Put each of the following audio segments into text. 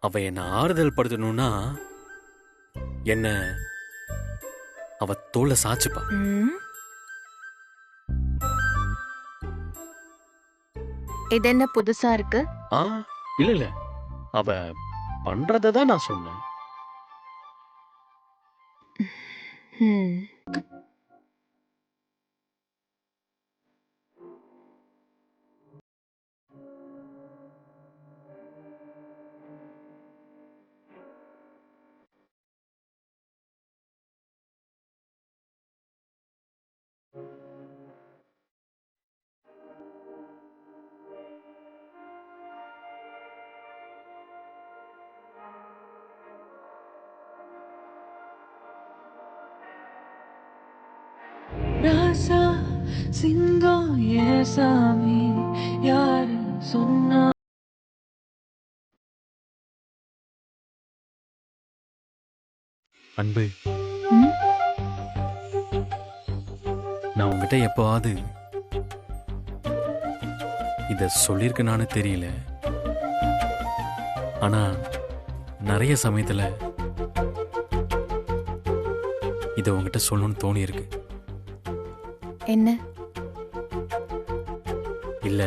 அவ என்ன ஆறுதல் படுத்தணும்னா என்ன அவ தோள சாச்சுப்பா. இது என்ன புதுசா இருக்கு? இல்ல இல்ல, அவ பண்றதான் நான் சொன்னேன். ராசா சிங்கம் ஏசாமி யாரு சொன்னா? அன்பு, நான் உங்ககிட்ட எப்பவாவது இத சொல்லியிருக்கேனான்னு தெரியல. ஆனா நிறைய சமயத்துல இத உங்ககிட்ட சொல்லணும்னு தோணி இருக்கு. என்ன? இல்ல,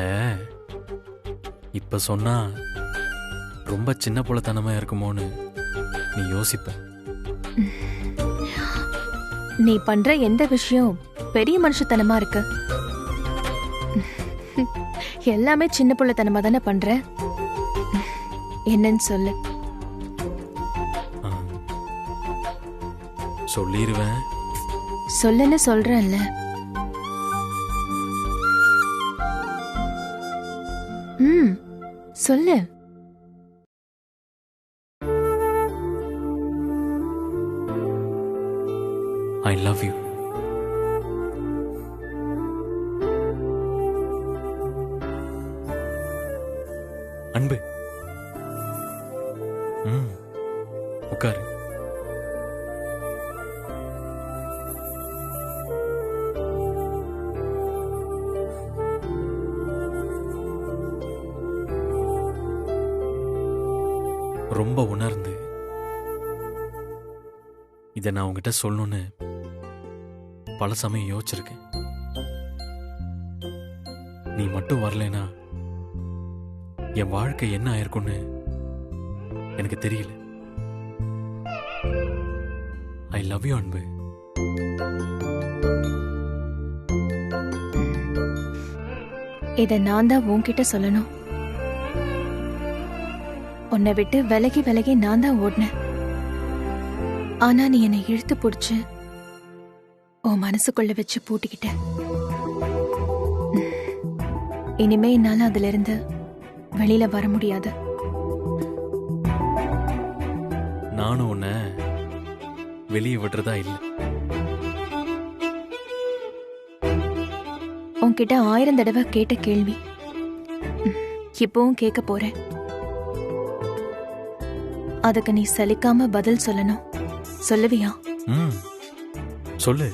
இப்ப சொன்னா ரொம்ப சின்ன புள்ளத்தனமா இருக்குமோன்னு நீ யோசிப்ப. நீ பண்ற எந்த விஷயம் பெரிய மனுஷத்தனமா இருக்கு? எல்லாமே சின்ன புள்ளத்தனமா தானே பண்ற. என்னன்னு சொல்லு. சொல்லிருவேன். சொல்லுன்னு சொல்றேன்ல. சொல்லு. I love you. அன்பு, உட்காரு. ரொம்ப உணர்ந்து இதை நான் உங்ககிட்ட சொல்லணும்னு பல சமயம் யோசிச்சிருக்கேன். நீ மட்டும் வரலைனா என் வாழ்க்கை என்ன ஆயிருக்கும்னு எனக்கு தெரியல. ஐ லவ் யூ அன்பு. இதை நான் தான் உன்கிட்ட சொல்லணும். உன்னை விட்டு விலகி விலகி நான் தான் ஓடினேன். ஆனா நீ என்னை இழுத்து பிடிச்சு உன் மனசுக்குள்ள வச்சு பூட்டிக்கிட்ட. இனிமே என்னால அதுல இருந்து வெளியில வர முடியாது. நானும் உன்னை வெளியே விடுறதா இல்லை. உன்கிட்ட 1000 தடவை கேட்ட கேள்வி இப்பவும் கேட்க போறேன். அதுக்கு நீ சலிக்காம பதில் சொல்லணும். சொல்லுவியா? சொல்லு.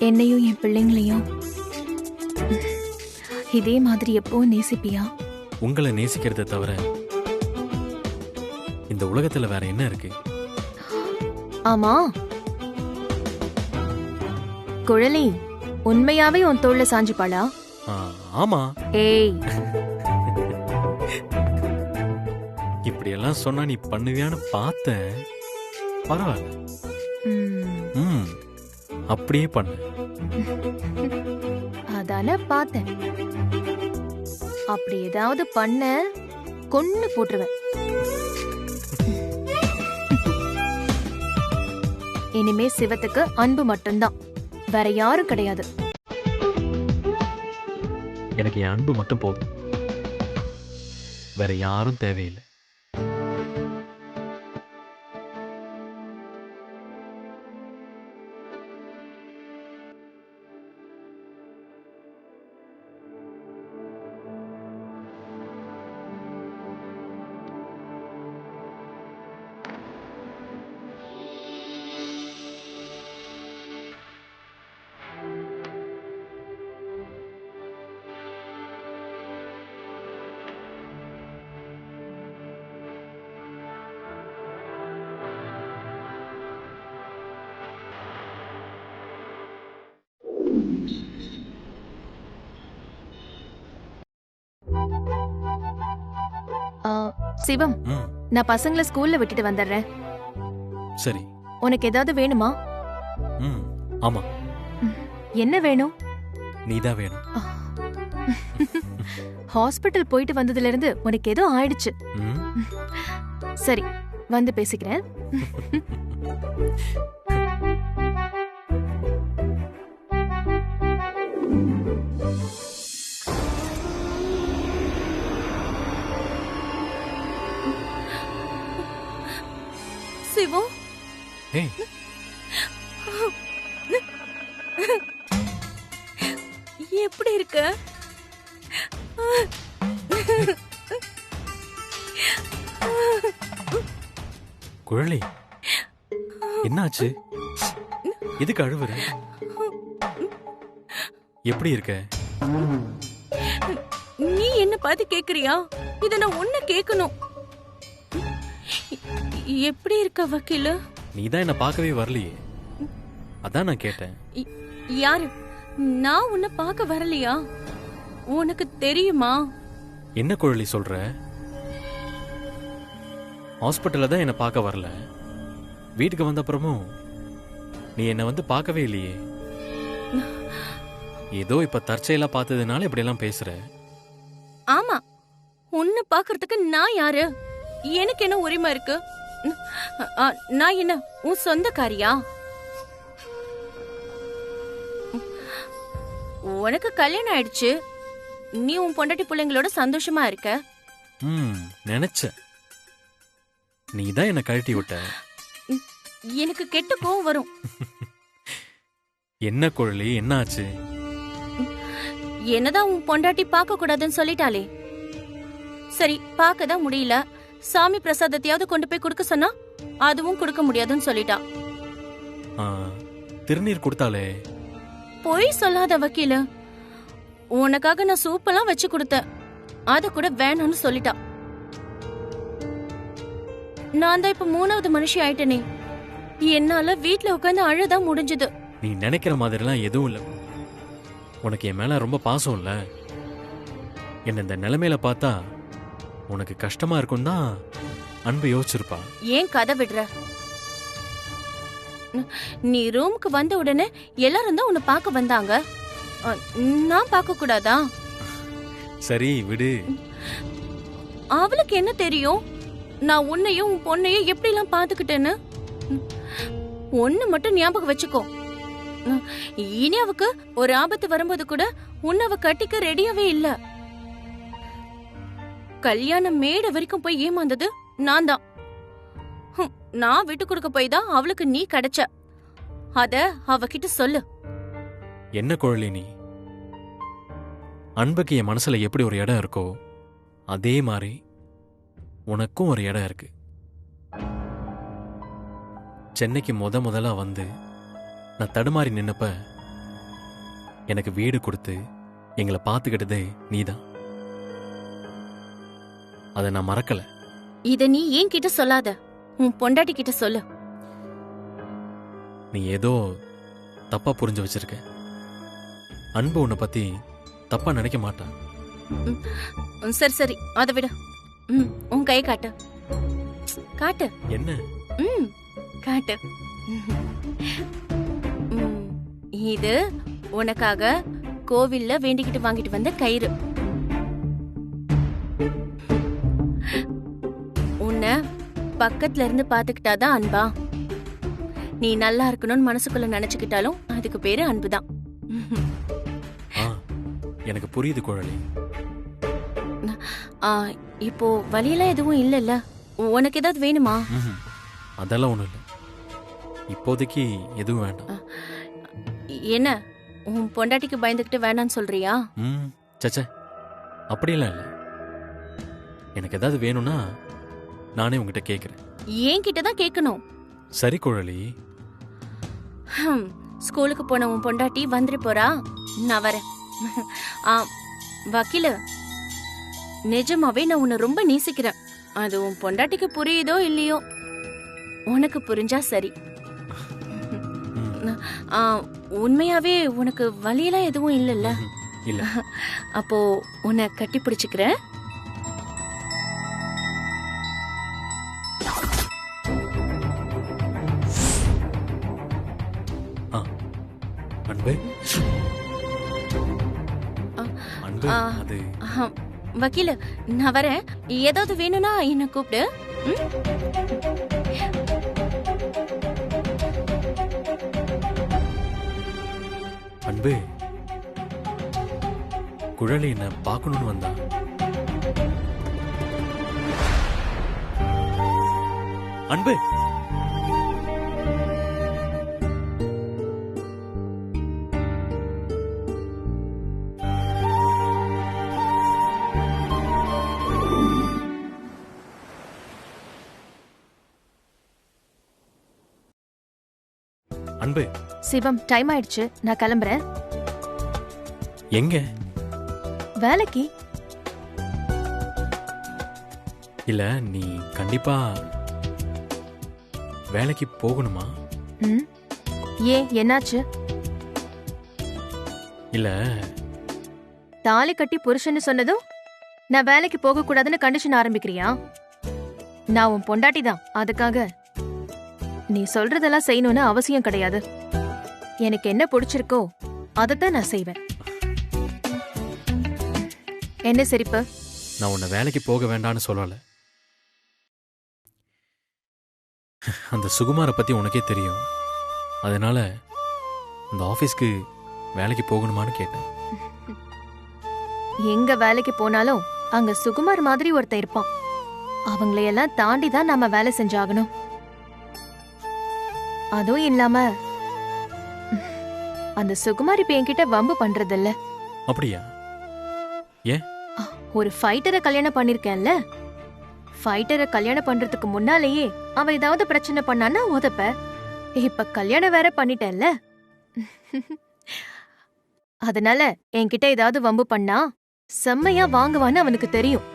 என்னையும் என் பிள்ளைங்களையும் இதே மாதிரி எப்பவும் நேசிப்பியா? உங்களை நேசிக்கிறத தவிர இந்த உலகத்துல வேற என்ன இருக்கு? ஆமா, குழலி உண்மையாவே உன் தோள்ல சாஞ்சுப்பாளா? ஆமா. ஏய், இப்படி எல்லாம் சொன்னா நீ பண்ணுவியான்னு பார்த்தேன். பரவாயில்ல, அப்படியே பண்ணு. அதான பார்த்தேன். அப்படி ஏதாவது பண்ண கொன்னு போட்டுருவேன். இனிமே சிவத்துக்கு அன்பு மட்டும்தான், வேற யாரும் கிடையாது. எனக்கு என் அன்பு மட்டும் போதும், வேற யாரும் தேவையில்லை. ஆ, சிவம், ம் நான் பசங்களை ஸ்கூல்ல விட்டுட்டு வந்துடுறேன். சரி. உனக்கு ஏதாவது வேணுமா? ம் ஆமா, என்ன வேணும்? நீதான் வேணும். ஹாஸ்பிட்டல் போயிட்டு வந்ததுல இருந்து உனக்கு ஏதோ ஆயிடுச்சு. ம் சரி, வந்து பேசிக்கிறேன். சிவம், ஏய், எப்படி இருக்க? குழலி, என்னாச்சு? எதுக்கு அழுவுற? எப்படி இருக்க? நீ என்ன பார்த்து கேக்குறியா? இத நான் உன்ன கேட்கணும். எப்படி இருக்க வக்கீல? நீதான் என்ன பார்க்கவே வரலையே, அதான் நான் கேட்டேன். யாரு? நான் உன்னை பார்க்க வரலையா? உனக்கு தெரியுமா? என்ன குழலி சொல்ற? ஹாஸ்பிட்டல்ல தான் என்ன பார்க்க வரல, வீட்டுக்கு வந்த அப்புறமும் நீ என்ன வந்து பார்க்கவே இல்லையே. ஏதோ இப்ப தற்செயலா பார்த்ததுனால இப்படி எல்லாம் பேசுற. ஆமா, உன்னை பார்க்கறதுக்கு நான் யாரு? எனக்கு என்ன உரிமை இருக்கு? நான் என்ன உன் சொந்தக்காரியா? உனக்கு கல்யாணம் ஆயிடுச்சு, நீ உன் பொண்டாட்டி பிள்ளைங்களோட சந்தோஷமா இருக்க. நினைச்ச நீ தான் என்ன கழட்டி விட்ட. எனக்கு கெட்ட கோவம் வரும். என்ன குழலி, என்னாச்சு? என்னதான் உன் பொண்டாட்டி பார்க்க கூடாதுன்னு சொல்லிட்டாளே. சரி, பார்க்கதான் முடியல, சாமி பிரசாதத்தையாவது கொண்டு போய் கொடுக்க சொன்னா அதுவும் கொடுக்க முடியாதுன்னு சொல்லிட்டா. திருநீர் கொடுத்தாலே. பொய் சொல்லாத வக்கீல, உனக்காக நான் சூப்பெல்லாம் வச்சு கொடுத்தேன், அத கூட வேணும்னு சொல்லிட்டா. நான் தான் இப்ப 3வது மனுஷி ஆயிட்டனே. என்னால வீட்ல உட்கார்ந்து அழதான் முடிஞ்சது. நீ நினைக்கிற மாதிரிலாம் எதுவும் இல்ல. உனக்கு என் மேல ரொம்ப பாசம் இல்ல. என்ன இந்த நிலைமையில பார்த்தா உனக்கு கஷ்டமா இருக்கும் தான் அன்பு யோசிச்சிருப்பா. ஏன் கதை விடுற? நீ ரூமுக்கு வந்த உடனே எல்லாரும் தான் உன்னை பார்க்க வந்தாங்க, நான் பார்க்க கூடாதா? சரி விடு. அவளுக்கு என்ன தெரியும் நான் உன்னையும் உன் பொண்ணையும் எப்படி எல்லாம் பாத்துக்கிட்டேன்னு? ஒண்ணு மட்டும் ஞாபகம் வச்சுக்கோ, இனி அவக்கு ஒரு ஆபத்து வரும்போது கூட உன்னை அவ கட்டிக்க ரெடியாவே இல்ல. கல்யாண மேடை வரைக்கும் போய் ஏமாந்தது நான் தான். நான் விட்டு கொடுக்க போய் தான் அவளுக்கு நீ கிடைச்ச. அத அவகிட்ட சொல்லு. என்ன குழலி நீ? அன்புக்கு என் மனசுல எப்படி ஒரு இடம் இருக்கோ அதே மாதிரி உனக்கும் ஒரு இடம் இருக்கு. சென்னைக்கு முதலா வந்து நான் தடுமாறி நின்னப்ப எனக்கு வீடு கொடுத்து எங்களை பார்த்துக்கிட்டதே நீதான். அதை நான் மறக்கல. இத நீ ஏன் கிட்ட சொல்லாத, உன் பொண்டாட்டி கிட்ட சொல்லு. நீ ஏதோ தப்பா புரிஞ்சு வச்சிருக்க. அன்பு உன்னை பத்தி தப்பா நினைக்க மாட்டான். சரி சரி, அத விட உன் கை காட்டு. காட்டு. என்ன? காட்டு. இது உனக்காக கோவில்ல வேண்டிக்கிட்டு வாங்கிட்டு வந்த கயிறு. உன்னை பக்கத்துல இருந்து பாத்துக்கிட்டாதான் அன்பா? நீ நல்லா இருக்கணும்னு மனசுக்குள்ள நினைச்சுக்கிட்டாலும் அதுக்கு பேரு அன்புதான். எனக்கு புரியுது குழலி. இப்போ வலியெல்லாம் எதுவும் இல்லல்ல? உனக்கு ஏதாவது வேணுமா? அதெல்லாம் ஒண்ணும் இல்லை, இப்போதைக்கு எதுவும் வேண்டாம். என்ன உன் பொண்டாட்டிக்கு பயந்துகிட்டு வேணான்னு சொல்றியா? சச்ச, அப்படியெல்லாம் இல்லை. எனக்கு ஏதாவது வேணும்னா நானே உங்ககிட்ட கேட்கிறேன். ஏன் கிட்டதான் கேட்கணும். சரி குழலி. ஸ்கூலுக்கு போன உன் பொண்டாட்டி வந்துட்டு போறா, நான் வரேன். வக்கீல, நிஜமாவே நான் உன்னை ரொம்ப நேசிக்கிறேன். அது உன் பொண்டாட்டிக்கு புரியுதோ இல்லையோ, உனக்கு புரிஞ்சா சரி. உண்மையாவே உனக்கு வலியெல்லாம் எதுவும் இல்லல்ல? இல்ல. அப்போ உன்னை கட்டி பிடிச்சுக்கிறேன். வக்கீல, நான் வரேன். ஏதாவது வேணும்னா என்ன கூப்பிடு. ம்? அன்பு, குழலி என்ன பார்க்கணும்னு வந்தா. அன்பு, அன்பு. சிவம், டைம் ஆயிடுச்சு, நான் கிளம்புறேன். எங்க? வேலைக்கு. இல்ல, நீ கண்டிப்பா வேலைக்கு போகணுமா? ம், ஏன், என்னாச்சு? இல்ல, தாலி கட்டி புருஷன்னு சொன்னதும் நான் வேலைக்கு போக கூடாதுன்னு கண்டிஷன் ஆரம்பிக்கிறியா? நான் உன் பொண்டாட்டி தான், அதுக்காக நீ சொல்றதெல்லாம் செய்யணும்னு அவசியம் கிடையாது. எனக்கு என்ன பிடிச்சிருக்கோ அதைத்தான் நான் செய்வேன். என்ன சிரிப்பு? நான் உன்னை வேலைக்கு போக வேண்டான்னு சொல்லல. அந்த சுகுமார பத்தி உனக்கே தெரியும். அதனால அந்த ஆபீஸ்க்கு வேலைக்கு போகணுமான்னு கேட்டேன். எங்க வேலைக்கு போனாலும் அங்க சுகுமார் மாதிரி ஒருத்தன் இருப்பான். அவங்களையெல்லாம் தாண்டி தான் நாம வேலை செஞ்சாகணும். அதுவும் இல்லாம அந்த சுகுமார் இப்ப என்கிட்ட வம்பு பண்றதில்ல. அப்படியா? ஏன்? ஒரு ஃபைட்டரை கல்யாணம் பண்ணிருக்கேன்ல, ஃபைட்டரை கல்யாணம் பண்றதுக்கு முன்னாலேயே அவன் ஏதாவது பிரச்சனை பண்ணான்னா உதப்ப. இப்ப கல்யாணம் வேற பண்ணிட்டேன்ல, அதனால என்கிட்ட ஏதாவது வம்பு பண்ணா செம்மையா வாங்குவான்னு அவனுக்கு தெரியும்.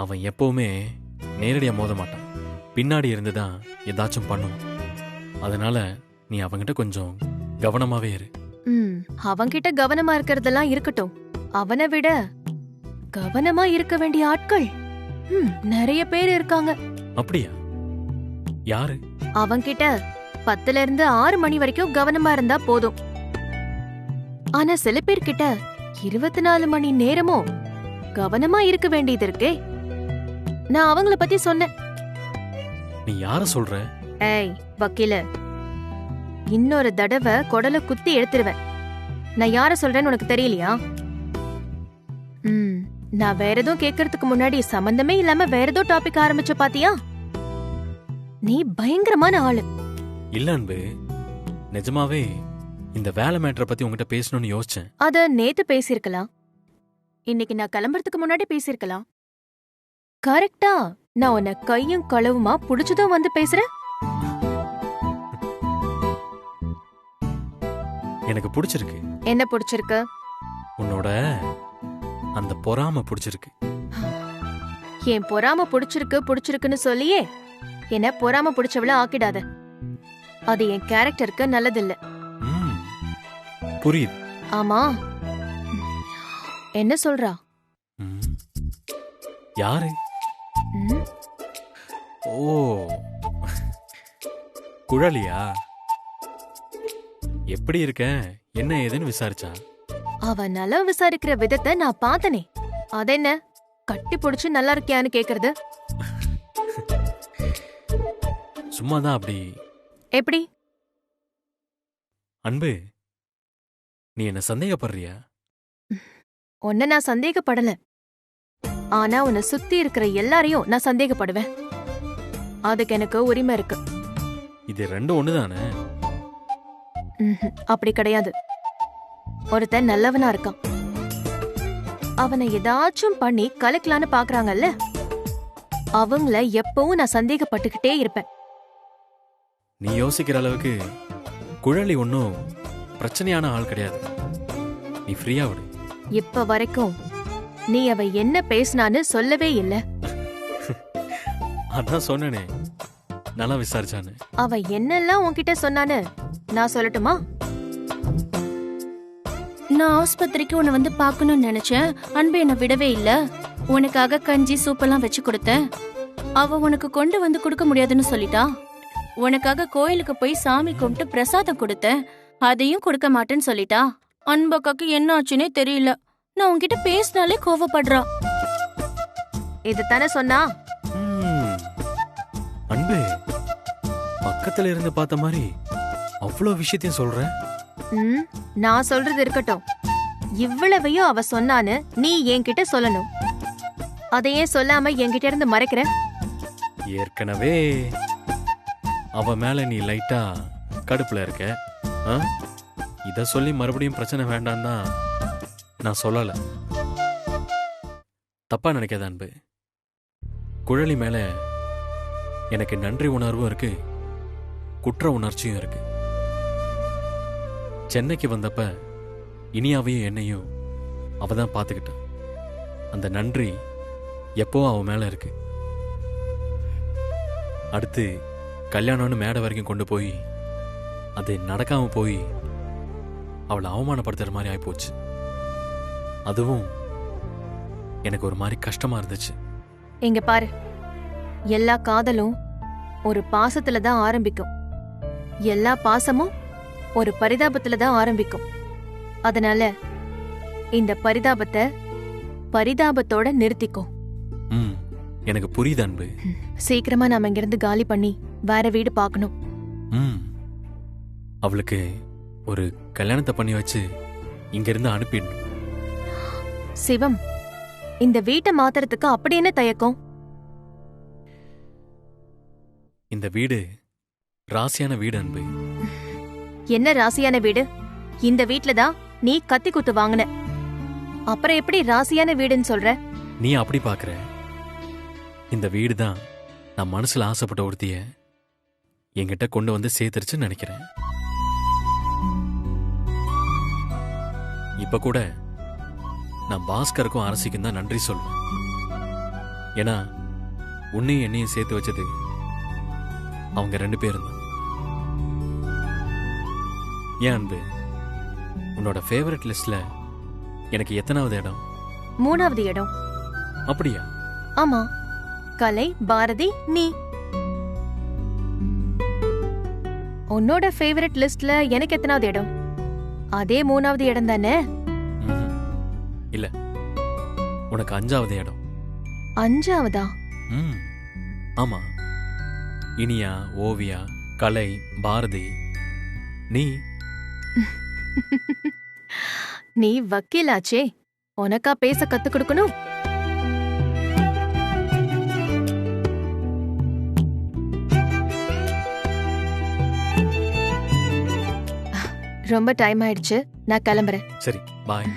அவன் எப்பவுமே நேரடியா மோத மாட்டான், பின்னாடி இருந்துதான் ஏதாச்சும் பண்ணும். அதனால நீ அவன்கிட்ட கொஞ்சம் கவனமாவே இரு. அவன்கிட்ட கவனமா இருக்கிறதெல்லாம் இருக்கட்டும், அவனை விட கவனமா இருக்க வேண்டிய ஆட்கள் நிறைய பேர் இருக்காங்க. அப்படியா? யாரு? அவன்கிட்ட 10ல இருந்து 6 மணி வரைக்கும் கவனமா இருந்தா போதும். ஆனா சில பேர்கிட்ட 24 மணி நேரமும் கவனமா இருக்க வேண்டியது இருக்கே. நான் அவங்கள பத்தி சொன்னேன். நீ யார சொல்ற? ஏய் வக்கீல, இன்னொரு தடவை குடல குத்தி எடுத்துருவேன். நான் யார சொல்றேன்னு உனக்கு தெரியலையா? நான் வேற எதுவும் கேட்கறதுக்கு முன்னாடி சம்பந்தமே இல்லாம வேற ஏதோ டாபிக் ஆரம்பிச்ச பாத்தியா? நீ பயங்கரமான ஆளு. இல்ல அன்பு, நிஜமாவே இந்த வேலை மேட்டரை பத்தி உங்ககிட்ட பேசணும்னு யோசிச்சேன். அத நேத்து பேசிருக்கலாம், இன்னைக்கு நான் கிளம்புறதுக்கு முன்னாடி பேசிருக்கலாம். கரெக்டா நான் உன்னை கையும் களவுமா புடிச்சதும் வந்து பேசுறேன். எனக்கு பிடிச்சிருக்கு. என்ன பிடிச்சிருக்கு? உன்னோட அந்த பொறாம பிடிச்சிருக்கு. என் பொறாம பிடிச்சிருக்குன்னு சொல்லியே என்ன பொறாம பிடிச்சவள ஆக்கிடாத. அது என் கேரக்டருக்கு நல்லதில்ல. புரியுது. ஆமா, என்ன சொல்றா? யாரு? ஓ, குழலியா? எப்படி இருக்க, என்ன ஏதுன்னு விசாரிச்சா. அவ நல்லா விசாரிக்கிற விதத்தை நான் பார்த்தனே. அதென்ன கட்டி பிடிச்சு நல்லா இருக்கியான்னு கேக்குறது? சும்மாதான். அப்படி எப்படி? அன்பு, நீ என்ன சந்தேகப்படுறியா? உன்ன நான் சந்தேகப்படல, ஆனா உன்னை சுத்தி இருக்கிற எல்லாரையும் நான் சந்தேகப்படுவேன். அதுக்கு எனக்கு உரிமை இருக்கு. இது ரெண்டும் ஒண்ணுதானே? அப்படி கிடையாது. ஒருத்தன் நல்லவனா இருக்கான், அவனை ஏதாச்சும் பண்ணி கலக்கலான்னு பாக்குறாங்கல்ல, அவங்கள எப்பவும் நான் சந்தேகப்பட்டுக்கிட்டே இருப்பேன். நீ யோசிக்கிற அளவுக்கு குழலி ஒன்னும் பிரச்சனையான ஆள் கிடையாது. நீ ஃப்ரீயா விடு. இப்ப வரைக்கும் நீ அவ என்ன பேசினான்னு சொல்லவே இல்ல. அதான் சொன்னனே, நல்லா விசாரிச்சானு. அவ என்னெல்லாம் உன்கிட்ட சொன்னான்னு நான் சொல்லட்டுமா? நான் ஆஸ்பத்திரிக்கு உன்னை வந்து பார்க்கணும்னு நினைச்சேன். அன்பு என்ன விடவே இல்ல. உனக்காக கஞ்சி சூப்பெல்லாம் வச்சு கொடுத்தேன். அவ உனக்கு கொண்டு வந்து கொடுக்க முடியாதுன்னு சொல்லிட்டா. உனக்காக கோயிலுக்கு போய் சாமி கும்பிட்டு பிரசாதம் கொடுத்தேன், அதையும் கொடுக்க மாட்டேன்னு சொல்லிட்டா. அன்பக்காக்கு என்ன ஆச்சுன்னே தெரியல. நான் உன்கிட்ட பேசினாலே கோவப்படுறா. இதுதானே சொன்னா? ம். அன்பு, பக்கத்துல இருந்து பார்த்த மாதிரி அவ்வளோ விஷயத்தையும் சொல்ற. ம், நான் சொல்றது இருக்கட்டும். இவ்வளவையும் அவ சொன்னான்னு நீ என்கிட்ட சொல்லணும். அதையே சொல்லாம என்கிட்ட இருந்து மறைக்கிற. ஏற்கனவே அவ மேல நீ லைட்டா கடுப்புல இருக்க. ஆ? இத சொல்லி மறுபடியும் பிரச்சனை வேண்டாம் தான் நான் சொல்லல. தப்பா நினைக்காத அன்பு. குழலி மேல எனக்கு நன்றி உணர்வும் இருக்கு, குற்ற உணர்ச்சியும் இருக்கு. சென்னைக்கு வந்தப்ப இனியாவையும் என்னையும் அவ தான் பார்த்துக்கிட்டான். அந்த நன்றி எப்போ அவ மேல இருக்கு. அடுத்து கல்யாணம்னு மேடை வரைக்கும் கொண்டு போய் அது நடக்காம போய் அவளை அவமானப்படுத்துற மாதிரி ஆயிப்போச்சு. அதுவும் எனக்கு ஒரு மாதிரி கஷ்டமா இருந்துச்சு. இங்க பாரு, எல்லா காதலும் ஒரு பாசத்துல தான் ஆரம்பிக்கும். எல்லா பாசமும் ஒரு பரிதாபத்துல தான் ஆரம்பிக்கும். அதனால இந்த பரிதாபத்தை பரிதாபத்தோட நிறுத்திக்கோ. ம், எனக்கு புரியுது அன்பு. சீக்கிரமா நாம இங்கிருந்து காலி பண்ணி வேற வீடு பார்க்கணும். ம், அவளுக்கு ஒரு கல்யாணத்தை பண்ணி வச்சு இங்கிருந்து அனுப்பிடணும். சிவம், இந்த வீட்டை மாத்துறதுக்கு அப்படி என்ன தயக்கம்? இந்த வீடு ராசியான வீடு அன்பு. என்ன ராசியான வீடு? இந்த வீட்ல தான் நீ கத்தி குத்து வாங்கின. அப்புறம் எப்படி ராசியான வீடுன்னு சொல்ற? நீ அப்படி பாக்குற. இந்த வீடு தான் நான் மனசுல ஆசைப்பட்ட ஒருத்திய என்கிட்ட கொண்டு வந்து சேர்த்துருச்சுன்னு நினைக்கிறேன். இப்ப கூட நான் பாஸ்கருக்கும் அரசிக்கும் தான் நன்றி சொல்வேன். ஏன்னா உன்னையும் என்னையும் சேர்த்து வச்சது அவங்க 2 பேரும் தான். ஏன் அன்பு, உன்னோட ஃபேவரட் லிஸ்ட்ல எனக்கு எத்தனாவது இடம்? 3வது இடம். அப்படியா? ஆமா, கலை, பாரதி, நீ. உன்னோட ஃபேவரட் லிஸ்ட்ல எனக்கு எத்தனாவது இடம்? அதே 3வது இடம் தானே? ம்ஹும். இல்ல, உனக்கு 5வது இடம். 5வதா? ம், ஆமா. இனியா, ஓவியா, கலை, பாரதி, நீ. நீ வக்கீலாச்சே, உனக்கா பேச கத்து கொடுக்கணும்? ரொம்ப டைம் ஆயிடுச்சு, நான் கிளம்புறேன். சரி, பாய்.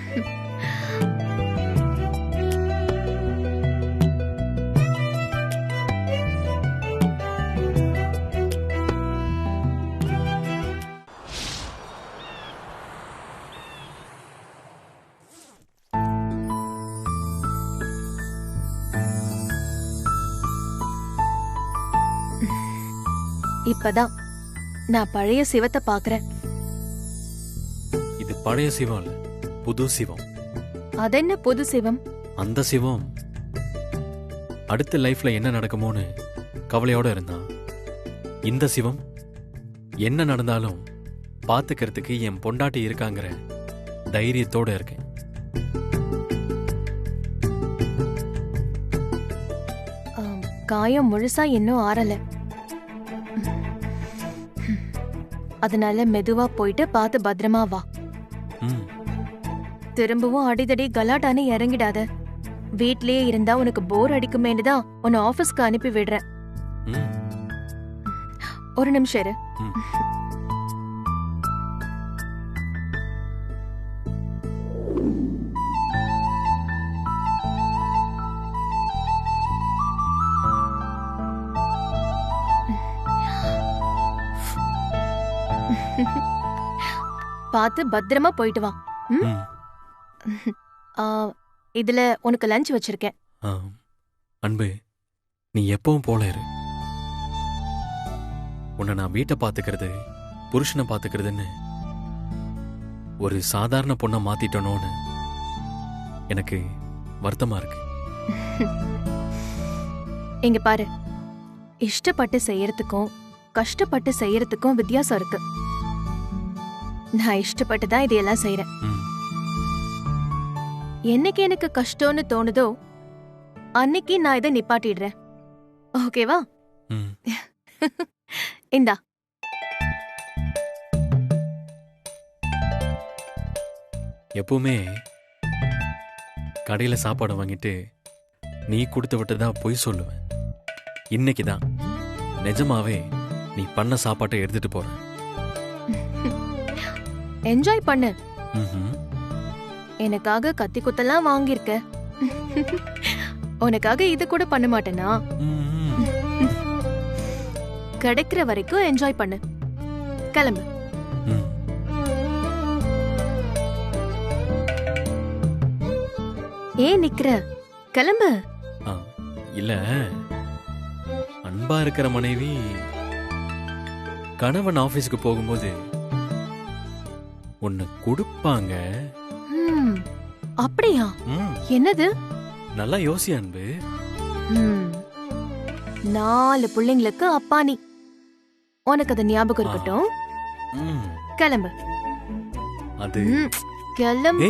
இப்பதான் நான் பழைய சிவத்தை பாக்குறேன். இது பழைய சிவம் இல்ல, புது சிவம். அதென்ன புது சிவம்? அந்த சிவம் அடுத்த லைஃப்ல என்ன நடக்குமோன்னு கவலையோட இருந்தான். இந்த சிவம் என்ன நடந்தாலும் பாத்துக்கிறதுக்கு என் பொண்டாட்டி இருக்காங்கிற தைரியத்தோட இருக்கேன். காயம் முழுசா இன்னும் ஆறல. அதனால மெதுவா போயிட்டு பார்த்து பத்திரமா வா. ம், திரும்பவும் அடிதடி கலாட்டான்னு இறங்கிடாத. வீட்லயே இருந்தா உனக்கு போர் அடிக்குமேனு தான் உன்னை ஆபீஸ்க்கு அனுப்பி விடுறேன். ம், ஒரு நிமிஷம் இரு. ம். பார்த்து பத்திரமா போயிட்டு வா. ம்? ம். ஆ, இதுல உனக்கு லஞ்ச் வச்சிருக்கேன். ஆ, அன்பு, நீ எப்பவும் போல இரு. உன்னை நான் வீட்டை பாத்துக்கிறது, புருஷனை பாத்துக்கிறதுன்னு ஒரு சாதாரண பொண்ணை மாத்திட்டனோன்னு எனக்கு வருத்தமா இருக்கு. இங்க பாரு, இஷ்டப்பட்டு செய்யறதுக்கும் கஷ்டப்பட்டு செய்யறதுக்கும் வித்தியாசம் இருக்கு. நான் இஷ்டப்பட்டு தான் இதையெல்லாம் செய்யறேன். ம். என்னைக்கு எனக்கு கஷ்டம்னு தோணுதோ அன்னைக்கு நான் இதை நிப்பாட்டிடுறேன். ஓகேவா? ம். இந்தா. எப்பவுமே கடையில சாப்பாடு வாங்கிட்டு நீ கொடுத்து விட்டதா பொய் சொல்லுவேன். இன்னைக்கு தான் நிஜமாவே நீ பண்ண சாப்பாட்டை எடுத்துட்டு போற. என்ஜாய் பண்ணு. ம்ஹும். எனக்காக கத்தி குத்தெல்லாம் வாங்கியிருக்க. உனக்காக இது கூட பண்ண மாட்டேனா? ம்ம். கிடைக்கிற வரைக்கும் என்ஜாய் பண்ணு. கிளம்பு. ம். ஏன் நிக்கிற? கிளம்பு. ஆ, இல்ல அன்பா இருக்கிற மனைவி கணவன் ஆபீஸ்க்கு போகும்போது ஒன்னு கொடுப்பாங்க. ம், அப்படியா? ம், என்னது? நல்லா யோசி அன்பு. ம், 4 பிள்ளைங்களுக்கு அப்பா நீ. உனக்கு அது ஞாபகம் இருக்கட்டும். ம், கிளம்பு. அது ம், கிளம்பு.